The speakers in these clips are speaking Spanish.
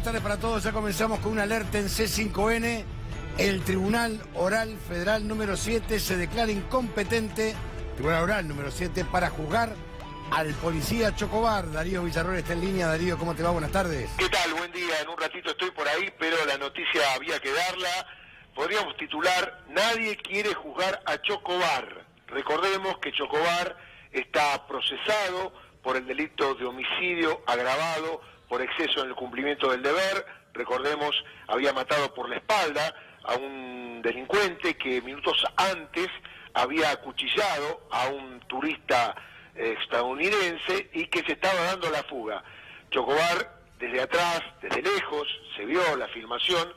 buenas tardes para todos. Ya comenzamos con una alerta en C5N. El Tribunal Oral Federal número 7 se declara incompetente, Tribunal Oral número 7, para juzgar al policía Chocobar. Darío Villarroel está en línea. Darío, ¿cómo te va? Buenas tardes. ¿Qué tal? Buen día. En un ratito estoy por ahí, pero la noticia había que darla. Podríamos titular: nadie quiere juzgar a Chocobar. Recordemos que Chocobar está procesado por el delito de homicidio agravado por exceso en el cumplimiento del deber. Recordemos, había matado por la espalda a un delincuente que minutos antes había acuchillado a un turista estadounidense y que se estaba dando la fuga. Chocobar, desde atrás, desde lejos, se vio la filmación,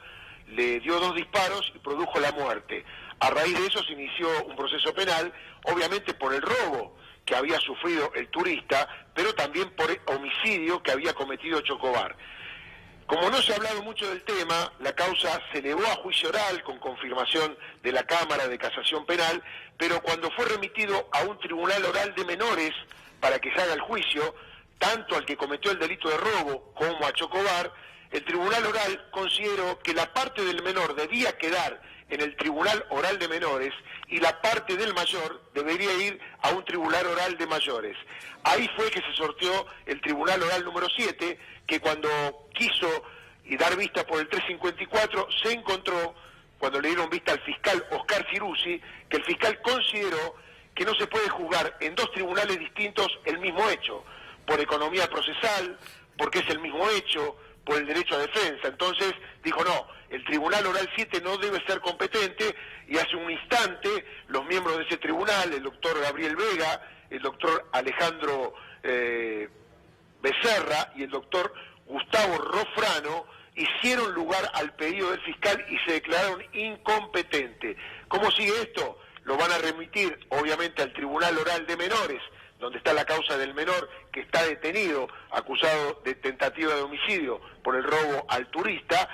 le dio 2 disparos y produjo la muerte. A raíz de eso se inició un proceso penal, obviamente por el robo que había sufrido el turista, pero también por el homicidio que había cometido Chocobar. Como no se ha hablado mucho del tema, la causa se elevó a juicio oral con confirmación de la Cámara de Casación Penal, pero cuando fue remitido a un tribunal oral de menores para que se haga el juicio, tanto al que cometió el delito de robo como a Chocobar, el tribunal oral consideró que la parte del menor debía quedar en el tribunal oral de menores y la parte del mayor debería ir a un tribunal oral de mayores. Ahí fue que se sorteó el tribunal oral número 7, que cuando quiso dar vista por el 354, se encontró, cuando le dieron vista al fiscal Oscar Ciruzzi, que el fiscal consideró que no se puede juzgar en 2 tribunales distintos el mismo hecho, por economía procesal, porque es el mismo hecho, por el derecho a defensa. Entonces dijo no, el Tribunal Oral 7 no debe ser competente, y hace un instante los miembros de ese tribunal, el doctor Gabriel Vega, el doctor Alejandro Becerra y el doctor Gustavo Rofrano, hicieron lugar al pedido del fiscal y se declararon incompetentes. ¿Cómo sigue esto? Lo van a remitir obviamente al Tribunal Oral de Menores, donde está la causa del menor que está detenido, acusado de tentativa de homicidio por el robo al turista,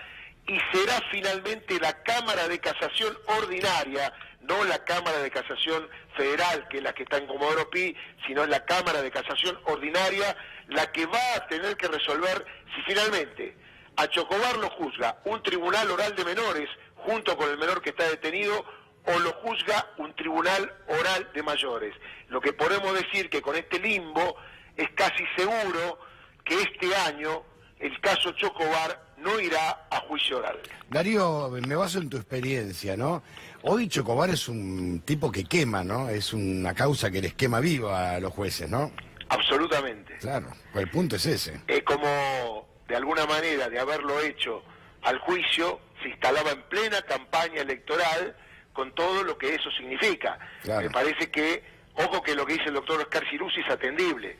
y será finalmente la Cámara de Casación Ordinaria, no la Cámara de Casación Federal, que es la que está en Comodoro Pi, sino la Cámara de Casación Ordinaria, la que va a tener que resolver si finalmente a Chocobar lo juzga un tribunal oral de menores junto con el menor que está detenido, o lo juzga un tribunal oral de mayores. Lo que podemos decir que con este limbo es casi seguro que este año el caso Chocobar no irá a juicio oral. Darío, me baso en tu experiencia, ¿no? Hoy Chocobar es un tipo que quema, ¿no? Es una causa que les quema viva a los jueces, ¿no? Absolutamente. Claro, el punto es ese. Como de alguna manera de haberlo hecho al juicio, se instalaba en plena campaña electoral, con todo lo que eso significa. Claro. Me parece que, ojo que lo que dice el doctor Oscar Ciruzzi es atendible.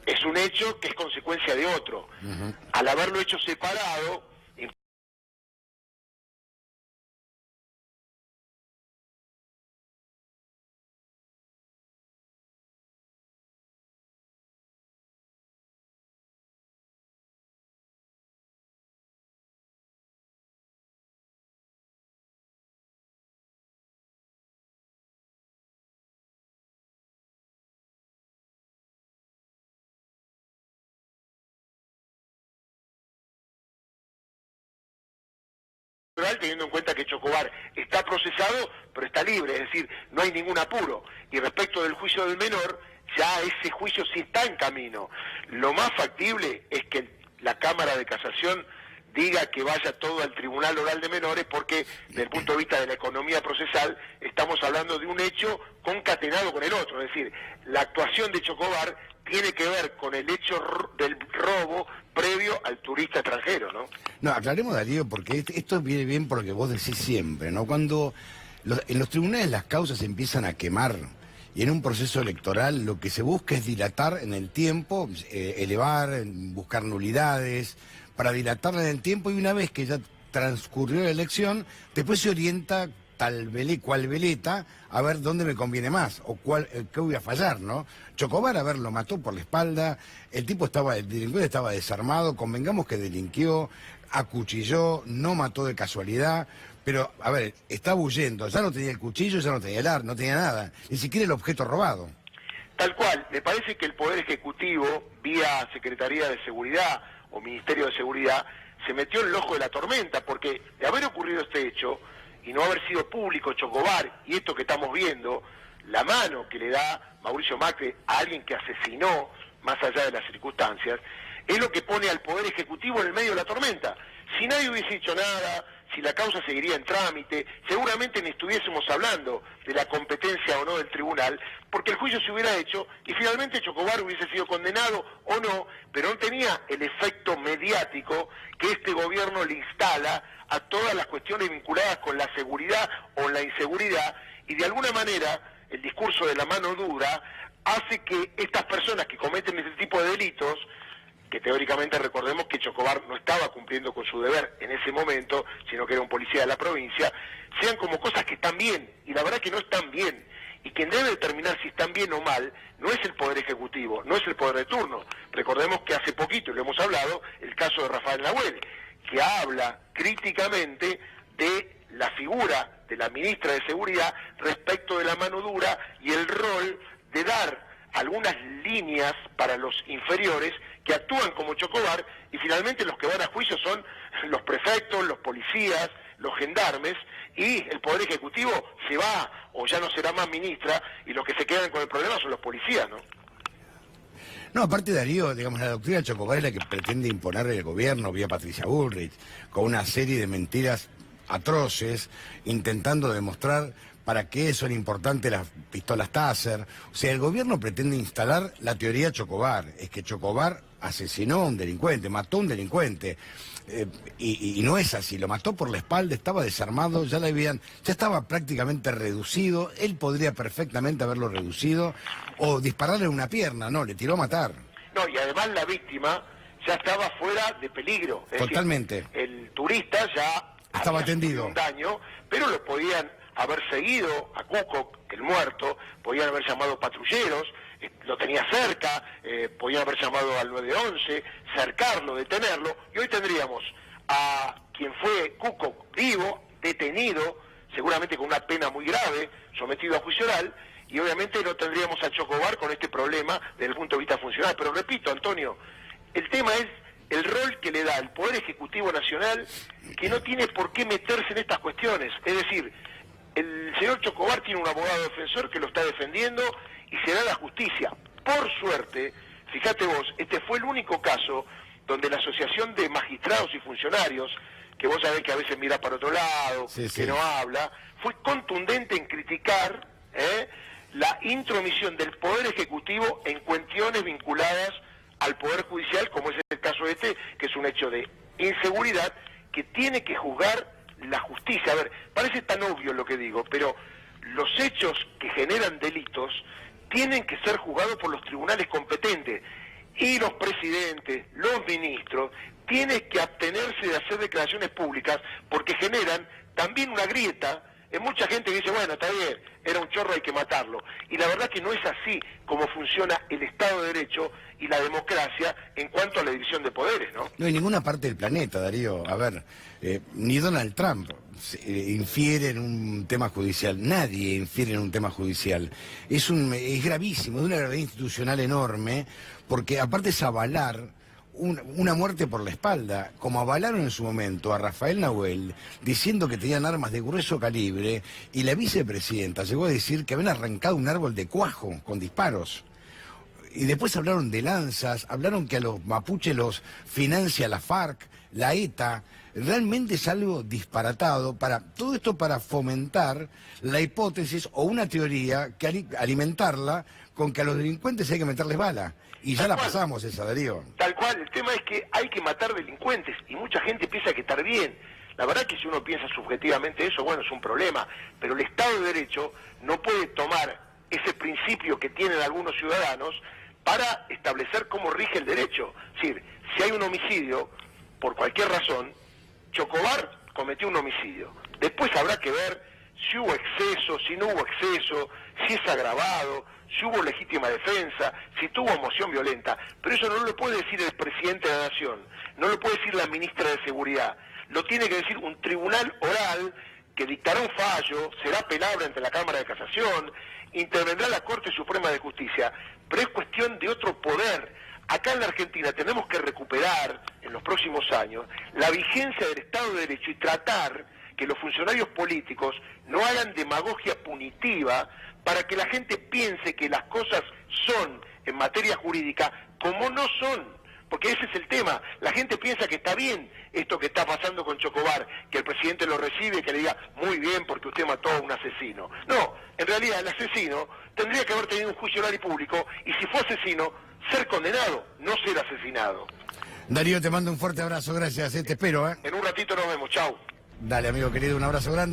Es un hecho que es consecuencia de otro. Al haberlo hecho separado, teniendo en cuenta que Chocobar está procesado, pero está libre, es decir, no hay ningún apuro. Y respecto del juicio del menor, ya ese juicio sí está en camino. Lo más factible es que la Cámara de Casación diga que vaya todo al Tribunal Oral de Menores, porque desde el punto de vista de la economía procesal estamos hablando de un hecho concatenado con el otro. Es decir, la actuación de Chocobar tiene que ver con el hecho del robo previo al turista extranjero, ¿no? No, aclaremos, Darío, porque esto viene bien por lo que vos decís siempre, ¿no? Cuando en los tribunales las causas empiezan a quemar, y en un proceso electoral lo que se busca es dilatar en el tiempo, elevar, buscar nulidades, para dilatarla en el tiempo, y una vez que ya transcurrió la elección, después se orienta cual veleta a ver dónde me conviene más, o qué voy a fallar, ¿no? Chocobar, a ver, lo mató por la espalda, el delincuente estaba desarmado, convengamos que delinquió, acuchilló, no mató de casualidad, pero, a ver, estaba huyendo, ya no tenía el cuchillo, ya no tenía el arma, no tenía nada, ni siquiera el objeto robado. Tal cual, me parece que el Poder Ejecutivo, vía Secretaría de Seguridad o Ministerio de Seguridad se metió en el ojo de la tormenta, porque de haber ocurrido este hecho y no haber sido público Chocobar y esto que estamos viendo, la mano que le da Mauricio Macri a alguien que asesinó, más allá de las circunstancias, es lo que pone al Poder Ejecutivo en el medio de la tormenta. Si nadie hubiese hecho nada, si la causa seguiría en trámite, seguramente ni estuviésemos hablando de la competencia o no del tribunal, porque el juicio se hubiera hecho y finalmente Chocobar hubiese sido condenado o no, pero no tenía el efecto mediático que este gobierno le instala a todas las cuestiones vinculadas con la seguridad o la inseguridad, y de alguna manera el discurso de la mano dura hace que estas personas que cometen este tipo de delitos, que teóricamente recordemos que Chocobar no estaba cumpliendo con su deber en ese momento, sino que era un policía de la provincia, sean como cosas que están bien, y la verdad que no están bien, y quien debe determinar si están bien o mal no es el Poder Ejecutivo, no es el Poder de turno. Recordemos que hace poquito, y lo hemos hablado, el caso de Rafael Nahuel, que habla críticamente de la figura de la ministra de Seguridad respecto de la mano dura y el rol de dar algunas líneas para los inferiores que actúan como Chocobar, y finalmente los que van a juicio son los prefectos, los policías, los gendarmes, y el Poder Ejecutivo se va o ya no será más ministra, y los que se quedan con el problema son los policías, ¿no? No, aparte Darío, digamos, la doctrina Chocobar es la que pretende imponer el gobierno vía Patricia Bullrich, con una serie de mentiras atroces, intentando demostrar para qué son importantes las pistolas Taser. O sea, el gobierno pretende instalar la teoría Chocobar, es que Chocobar asesinó a un delincuente, mató a un delincuente, y no es así, lo mató por la espalda, estaba desarmado, ya estaba prácticamente reducido, él podría perfectamente haberlo reducido, o dispararle en una pierna, no, le tiró a matar. No, y además la víctima ya estaba fuera de peligro. Es totalmente. decir, el turista ya estaba había atendido. Un daño, pero lo podían haber seguido a Cuco, el muerto, podían haber llamado patrulleros, lo tenía cerca, podían haber llamado al 911, cercarlo, detenerlo, y hoy tendríamos a quien fue Cuco vivo, detenido, seguramente con una pena muy grave, sometido a juicio oral, y obviamente no tendríamos a Chocobar con este problema desde el punto de vista funcional. Pero repito, Antonio, el tema es el rol que le da el Poder Ejecutivo Nacional, que no tiene por qué meterse en estas cuestiones. Es decir, el señor Chocobar tiene un abogado defensor que lo está defendiendo y será la justicia. Por suerte, fíjate vos, este fue el único caso donde la Asociación de Magistrados y Funcionarios, que vos sabés que a veces mira para otro lado, que no habla, fue contundente en criticar la intromisión del Poder Ejecutivo en cuestiones vinculadas al Poder Judicial, como es el caso este, que es un hecho de inseguridad que tiene que juzgar la justicia. A ver, parece tan obvio lo que digo, pero los hechos que generan delitos tienen que ser juzgados por los tribunales competentes, y los presidentes, los ministros, tienen que abstenerse de hacer declaraciones públicas porque generan también una grieta en mucha gente que dice, bueno, está bien, era un chorro, hay que matarlo. Y la verdad que no es así como funciona el Estado de Derecho y la democracia en cuanto a la división de poderes, ¿no? No hay ninguna parte del planeta, Darío. A ver, ni Donald Trump infiere en un tema judicial. Nadie infiere en un tema judicial. Es gravísimo, es una gravedad institucional enorme, porque aparte es avalar una muerte por la espalda, como avalaron en su momento a Rafael Nahuel, diciendo que tenían armas de grueso calibre, y la vicepresidenta llegó a decir que habían arrancado un árbol de cuajo con disparos. Y después hablaron de lanzas, hablaron que a los mapuches los financia la FARC, la ETA. Realmente es algo disparatado, todo esto para fomentar la hipótesis o una teoría, que alimentarla con que a los delincuentes hay que meterles bala. Y ya la pasamos esa, Darío. Tal cual, el tema es que hay que matar delincuentes, y mucha gente piensa que estar bien. La verdad que si uno piensa subjetivamente eso, bueno, es un problema, pero el Estado de Derecho no puede tomar ese principio que tienen algunos ciudadanos para establecer cómo rige el derecho. Es decir, si hay un homicidio, por cualquier razón, Chocobar cometió un homicidio. Después habrá que ver si hubo exceso, si no hubo exceso, si es agravado, si hubo legítima defensa, si tuvo moción violenta. Pero eso no lo puede decir el presidente de la Nación, no lo puede decir la ministra de Seguridad. Lo tiene que decir un tribunal oral que dictará un fallo, será apelable ante la Cámara de Casación, intervendrá la Corte Suprema de Justicia, pero es cuestión de otro poder. acá en la Argentina tenemos que recuperar en los próximos años la vigencia del Estado de Derecho y tratar que los funcionarios políticos no hagan demagogia punitiva para que la gente piense que las cosas son en materia jurídica como no son. Porque ese es el tema. La gente piensa que está bien esto que está pasando con Chocobar, que el presidente lo recibe y que le diga, muy bien, porque usted mató a un asesino. No, en realidad el asesino tendría que haber tenido un juicio oral y público, y si fue asesino, ser condenado, no ser asesinado. Darío, te mando un fuerte abrazo, gracias, te espero. En un ratito nos vemos, chau. Dale, amigo querido, un abrazo grande.